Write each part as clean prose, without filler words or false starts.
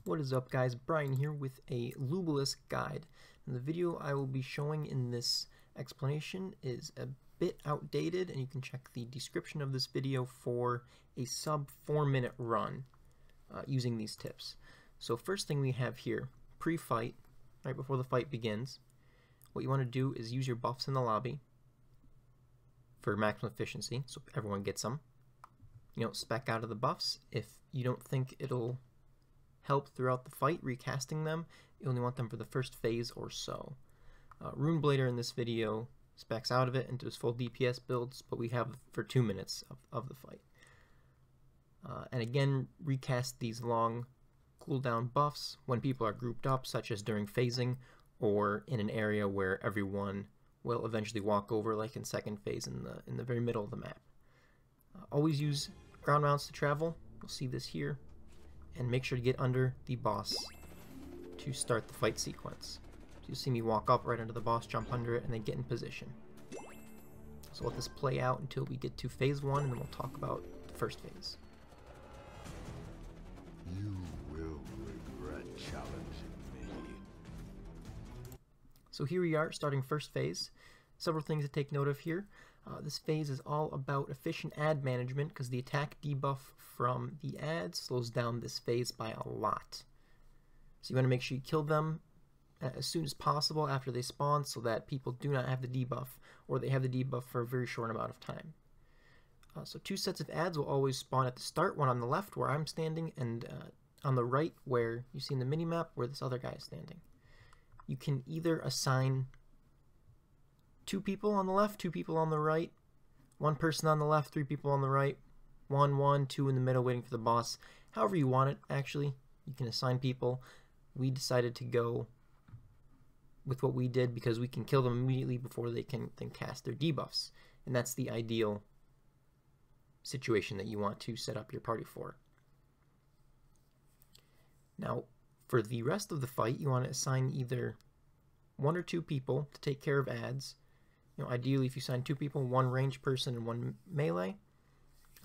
What is up, guys? Brian here with a Lubelisk guide. And the video I will be showing in this explanation is a bit outdated, and you can check the description of this video for a sub 4-minute run using these tips. So first thing we have here, pre-fight, right before the fight begins, what you want to do is use your buffs in the lobby for maximum efficiency, so everyone gets them. You don't spec out of the buffs. If you don't think it'll help throughout the fight recasting them, you only want them for the first phase or so. Runeblader in this video specs out of it and does full DPS builds, but we have for 2 minutes of the fight. And again, recast these long cooldown buffs when people are grouped up, such as during phasing or in an area where everyone will eventually walk over, like in second phase in the very middle of the map. Always use ground mounts to travel. You'll see this here. And make sure to get under the boss to start the fight sequence. So you'll see me walk up right under the boss, jump under it, and then get in position. So let this play out until we get to phase 1, and then we'll talk about the first phase. You will regret challenging me. So here we are, starting first phase. Several things to take note of here. This phase is all about efficient ad management because the attack debuff from the ads slows down this phase by a lot. So you want to make sure you kill them as soon as possible after they spawn so that people do not have the debuff, or they have the debuff for a very short amount of time. So 2 sets of ads will always spawn at the start, one on the left where I'm standing, and on the right where you see in the minimap where this other guy is standing. You can either assign 2 people on the left, 2 people on the right, 1 person on the left, 3 people on the right, 1, 1, 2 in the middle waiting for the boss. However you want it, actually, you can assign people. We decided to go with what we did because we can kill them immediately before they can then cast their debuffs. And that's the ideal situation that you want to set up your party for. Now, for the rest of the fight, you want to assign either 1 or 2 people to take care of ads. Ideally, if you assign 2 people, 1 ranged person and 1 melee,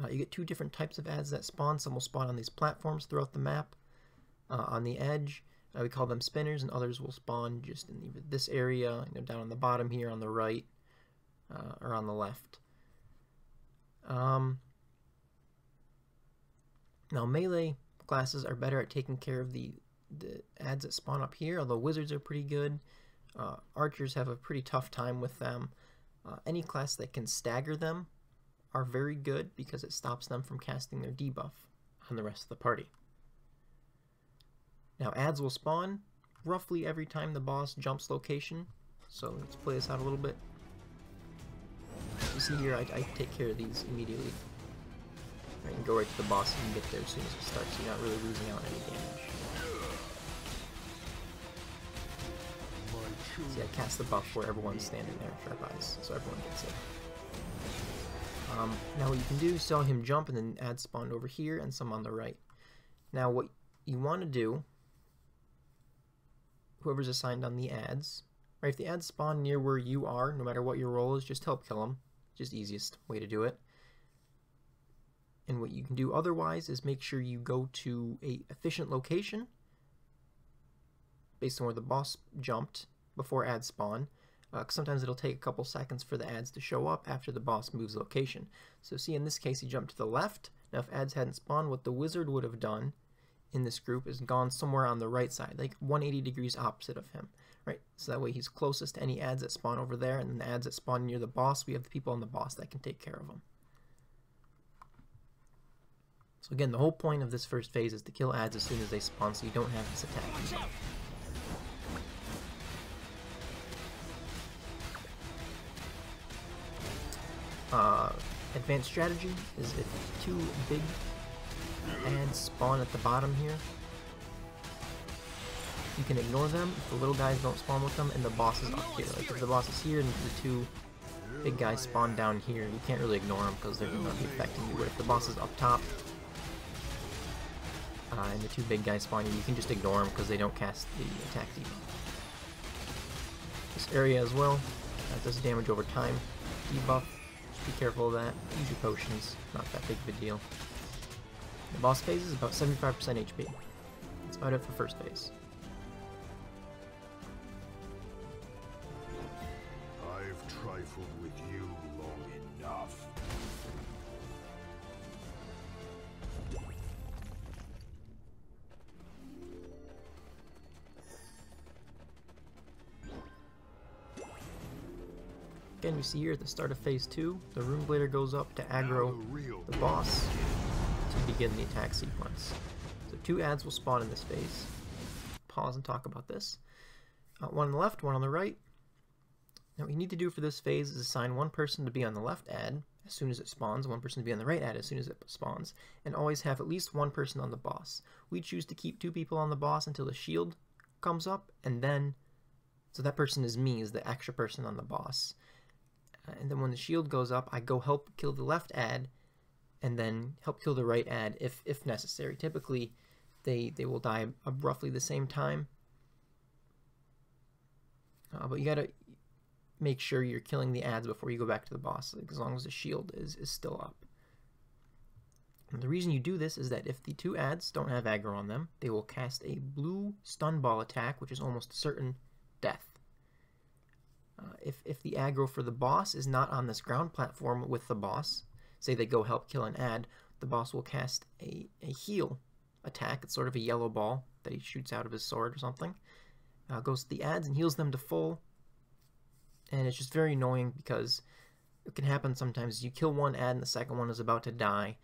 you get 2 different types of ads that spawn. Some will spawn on these platforms throughout the map. On the edge, we call them spinners, and others will spawn just in either this area, down on the bottom here, on the right, or on the left. Now, melee classes are better at taking care of the ads that spawn up here, although wizards are pretty good. Archers have a pretty tough time with them. Any class that can stagger them are very good because it stops them from casting their debuff on the rest of the party. Now, ads will spawn roughly every time the boss jumps location, so let's play this out a little bit. You see here, I take care of these immediately. Right, and go right to the boss and get there as soon as it starts, so you're not really losing out on any damage. See, I cast the buff where everyone's standing there, sharp eyes, so everyone gets it. Now what you can do is saw him jump, and then ads spawned over here and some on the right. Now what you want to do, whoever's assigned on the ads, right? If the ads spawn near where you are, no matter what your role is, just help kill them. Just easiest way to do it. And what you can do otherwise is make sure you go to a efficient location based on where the boss jumped before ads spawn, because sometimes it'll take a couple seconds for the ads to show up after the boss moves location. So see, in this case he jumped to the left. Now if ads hadn't spawned, what the wizard would have done in this group is gone somewhere on the right side, like 180 degrees opposite of him, right? So that way he's closest to any ads that spawn over there, and then the ads that spawn near the boss, we have the people on the boss that can take care of them. So again, the whole point of this first phase is to kill ads as soon as they spawn so you don't have this attack debuff. Advanced strategy is if 2 big ads spawn at the bottom here, you can ignore them if the little guys don't spawn with them and the boss is up here. Like if the boss is here and the 2 big guys spawn down here, you can't really ignore them because they're going to be affecting you. But if the boss is up top and the 2 big guys spawn here, you can just ignore them because they don't cast the attack debuff. This area as well, does damage over time. Debuff. Be careful of that. Use your potions. Not that big of a deal. The boss phase is about 75% HP. That's about it for first phase. I've trifled with you long enough. Again, we see here at the start of phase 2, the Rune Blader goes up to aggro the boss to begin the attack sequence. So 2 adds will spawn in this phase. Pause and talk about this. One on the left, one on the right. Now what you need to do for this phase is assign one person to be on the left ad as soon as it spawns, one person to be on the right ad as soon as it spawns, and always have at least one person on the boss. We choose to keep 2 people on the boss until the shield comes up, and then, so that person is me, is the extra person on the boss. And then when the shield goes up, I go help kill the left ad, and then help kill the right ad if necessary. Typically, they will die at roughly the same time. But you gotta make sure you're killing the ads before you go back to the boss, like, as long as the shield is still up. And the reason you do this is that if the 2 ads don't have aggro on them, they will cast a blue stun ball attack, which is almost certain death. If the aggro for the boss is not on this ground platform with the boss, say they go help kill an ad, the boss will cast a heal attack. It's sort of a yellow ball that he shoots out of his sword or something. Goes to the ads and heals them to full. And it's just very annoying because it can happen sometimes. You kill one ad and the second one is about to die,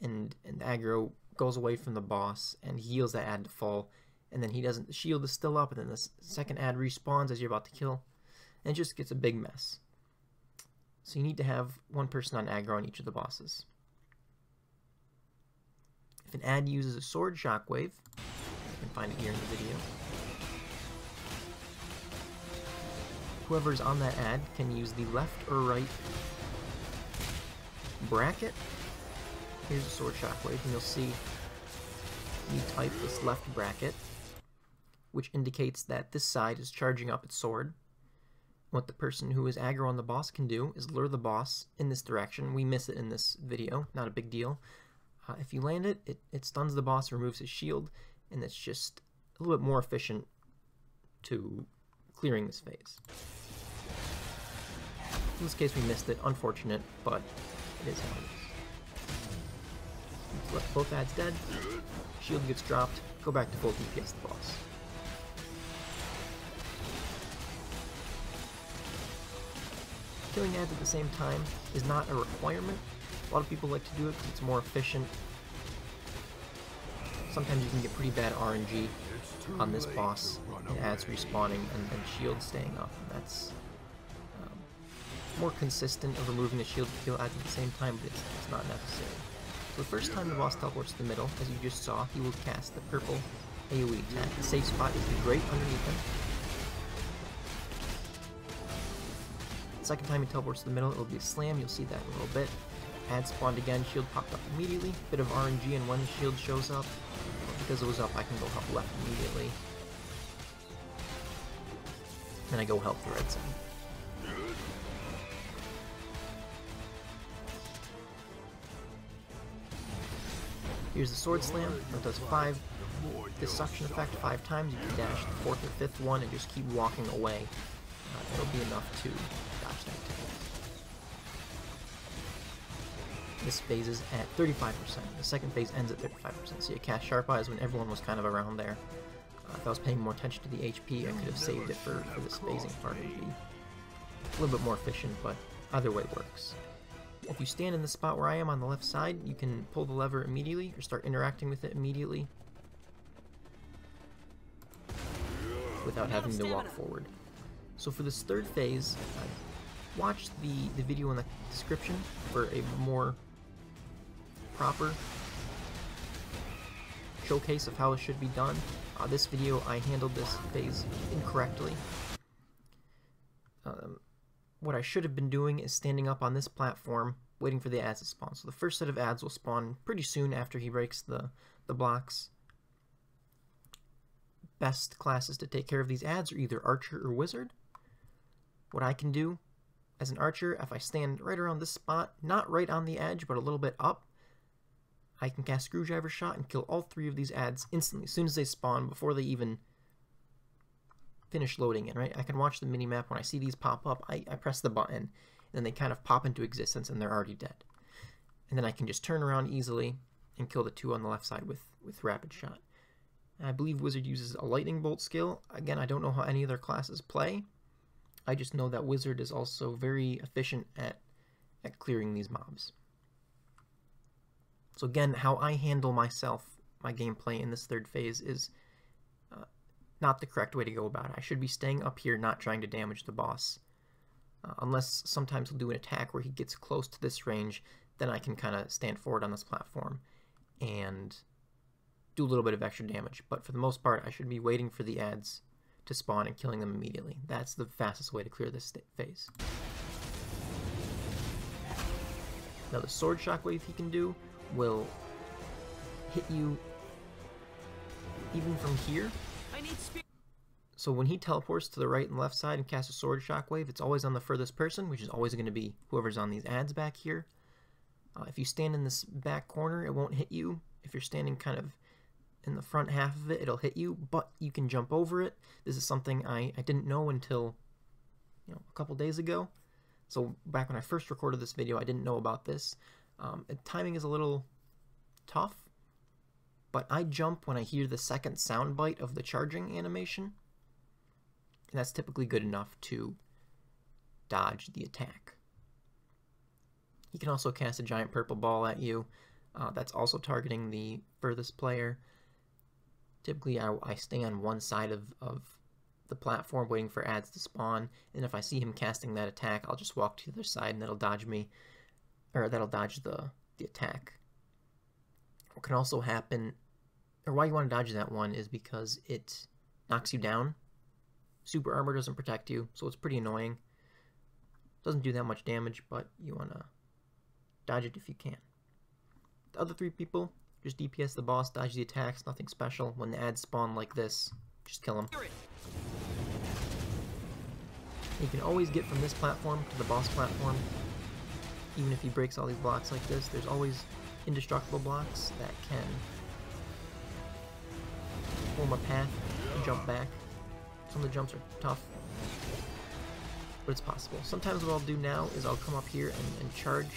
and the aggro goes away from the boss and he heals that ad to full, and then the shield is still up, and then the second ad respawns as you're about to kill. And it just gets a big mess. So you need to have one person on aggro on each of the bosses. If an ad uses a sword shockwave, you can find it here in the video, whoever's on that ad can use the left or right bracket. Here's a sword shockwave, and you'll see you type this left bracket, which indicates that this side is charging up its sword. What the person who is aggro on the boss can do is lure the boss in this direction. We miss it in this video, not a big deal. If you land it, it stuns the boss, removes his shield, and it's just a little bit more efficient to clearing this phase. In this case we missed it, unfortunate, but it is how it is. Left both ads dead, shield gets dropped, go back to full DPS the boss. Killing ads at the same time is not a requirement. A lot of people like to do it because it's more efficient. Sometimes you can get pretty bad RNG on this boss, and ads respawning and shields staying up. And that's more consistent of removing the shield to kill ads at the same time, but it's not necessary. So the first time the boss teleports to the middle, as you just saw, he will cast the purple AoE attack. The safe spot is the grate underneath him. The second time he teleports to the middle, it will be a slam. You'll see that in a little bit. Ad spawned again, shield popped up immediately. Bit of RNG, and when the shield shows up, because it was up, I can go help left immediately. Then I go help the right side. Here's the sword slam. It does 5. This suction effect 5 times. You can dash the 4th or 5th one and just keep walking away. That'll be enough to dodge that attack. This phase is at 35%. The second phase ends at 35%. So you cast Sharp Eyes when everyone was kind of around there. If I was paying more attention to the HP, I could have saved it for this phasing part. It would be a little bit more efficient, but either way works. If you stand in the spot where I am on the left side, you can pull the lever immediately or start interacting with it immediately without having to walk forward. So for this third phase, watch the video in the description for a more proper showcase of how it should be done. This video, I handled this phase incorrectly. What I should have been doing is standing up on this platform, waiting for the ads to spawn. So the first set of ads will spawn pretty soon after he breaks the blocks. Best classes to take care of these ads are either Archer or Wizard. What I can do as an Archer, if I stand right around this spot, not right on the edge, but a little bit up, I can cast Screwdriver Shot and kill all 3 of these ads instantly, as soon as they spawn, before they even finish loading in, right? I can watch the minimap. When I see these pop up, I press the button, and then they kind of pop into existence, and they're already dead. And then I can just turn around easily and kill the 2 on the left side with Rapid Shot. And I believe Wizard uses a Lightning Bolt skill. Again, I don't know how any other classes play. I just know that Wizard is also very efficient at clearing these mobs. So again, how I handle myself, my gameplay in this 3rd phase is not the correct way to go about it. I should be staying up here, not trying to damage the boss. Unless sometimes he'll do an attack where he gets close to this range, then I can kind of stand forward on this platform and do a little bit of extra damage. But for the most part, I should be waiting for the ads to spawn and killing them immediately. That's the fastest way to clear this phase. Now the Sword Shockwave he can do will hit you even from here. So when he teleports to the right and left side and casts a Sword Shockwave, it's always on the furthest person, which is always going to be whoever's on these ads back here. If you stand in this back corner, it won't hit you. If you're standing kind of in the front half of it, it'll hit you, but you can jump over it. This is something I didn't know until a couple days ago. So back when I first recorded this video, I didn't know about this. Timing is a little tough, but I jump when I hear the second sound bite of the charging animation, and that's typically good enough to dodge the attack. He can also cast a giant purple ball at you. That's also targeting the furthest player. Typically, I stay on one side of the platform waiting for ads to spawn, and if I see him casting that attack, I'll just walk to the other side and that'll dodge me, or that'll dodge the attack. What can also happen, or why you want to dodge that one, is because it knocks you down. Super armor doesn't protect you, so it's pretty annoying. Doesn't do that much damage, but you want to dodge it if you can. The other 3 people, just DPS the boss, dodge the attacks, nothing special. When the ads spawn like this, just kill them. You can always get from this platform to the boss platform, even if he breaks all these blocks like this. There's always indestructible blocks that can form a path and jump back. Some of the jumps are tough, but it's possible. Sometimes what I'll do now is I'll come up here and charge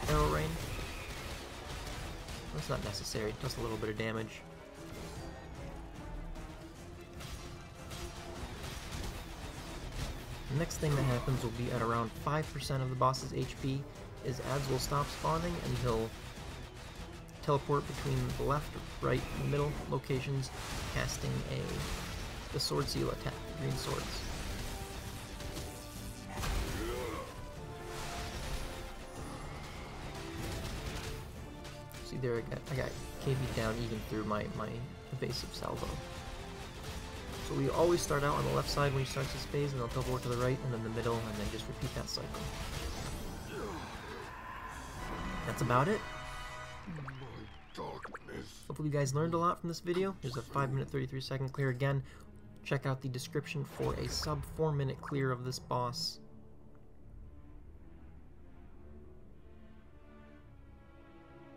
Arrow Rain. That's not necessary, just a little bit of damage. The next thing that happens will be at around 5% of the boss's HP, is ads will stop spawning and he'll teleport between the left, right, and middle locations, casting the Sword Seal attack, the green swords. See there, I got KB'd down even through my evasive salvo. So we always start out on the left side when he starts his phase, and they'll teleport to the right, and then the middle, and then just repeat that cycle. That's about it. Hopefully you guys learned a lot from this video. Here's a 5-minute 33-second clear. Again, check out the description for a sub 4-minute clear of this boss.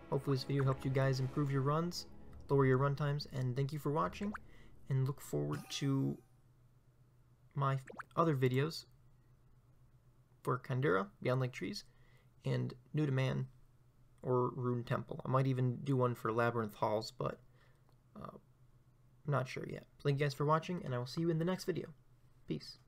Hopefully this video helped you guys improve your runs, lower your run times, and thank you for watching, and look forward to my other videos for Kandura, Beyond Lake Trees, and New to Man or Rune Temple. I might even do one for Labyrinth Halls, but I'm not sure yet. Thank you guys for watching, and I will see you in the next video. Peace.